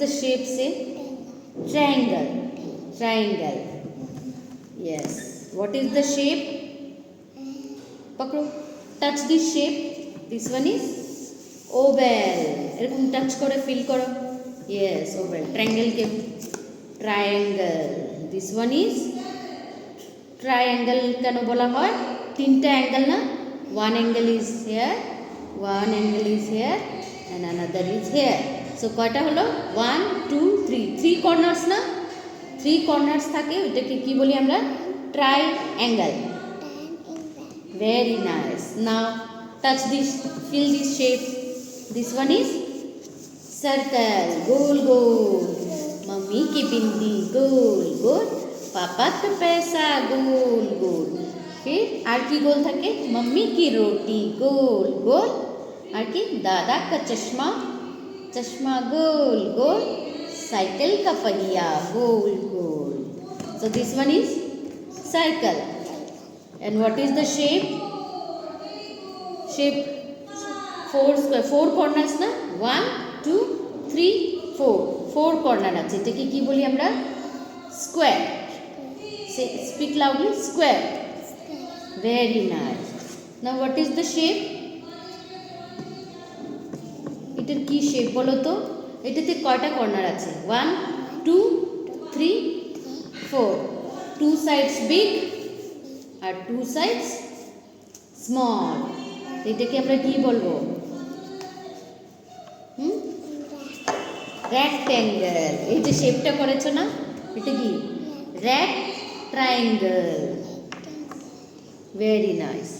the shape, say? Triangle. Triangle. Yes. What is the shape? Pakro. Touch this shape. This one is oval. এরকম touch করে feel করো. Yes, oval. Triangle K triangle. This one is triangle কেন বলা হয়? তিনটা angle না? One angle is here, one angle is here, and another is here. So কয়টা হলো? 1, 2, 3. 3 corners না? 3 corners থাকে, ওইটাকে কি বলি আমরা? Triangle. Very nice. Now touch this, feel this shape. This one is circle. Goal goal. Mummy की बिंदी गोल गोल. पापा का पैसा गोल गोल. फिर आर की गोल থাকে? मम्मी की रोटी गोल गोल. आर की? दादा का चश्मा चश्मा गोल गोल. साइकिल का पहिया गोल गोल. So this one is circle. And what is the shape? Shape 4 square, 4 corners na? 1, 2, 3, 4. 4 corner আছে, এটাকে কি বলি আমরা? Square. Say, speak loudly. Square. Very nice. Now what is the shape? এটার কি শেপ বলো তো? এটাতে কয়টা কর্নার আছে? 1, 2, 3, 4. 2 sides big আর 2 sides small. এটাকে আমরা কি বলবো? রেক্ট্যাঙ্গেল. এই যে শেপটা করেছো না, এটা কি? রেক্ট্যাঙ্গেল. Very nice.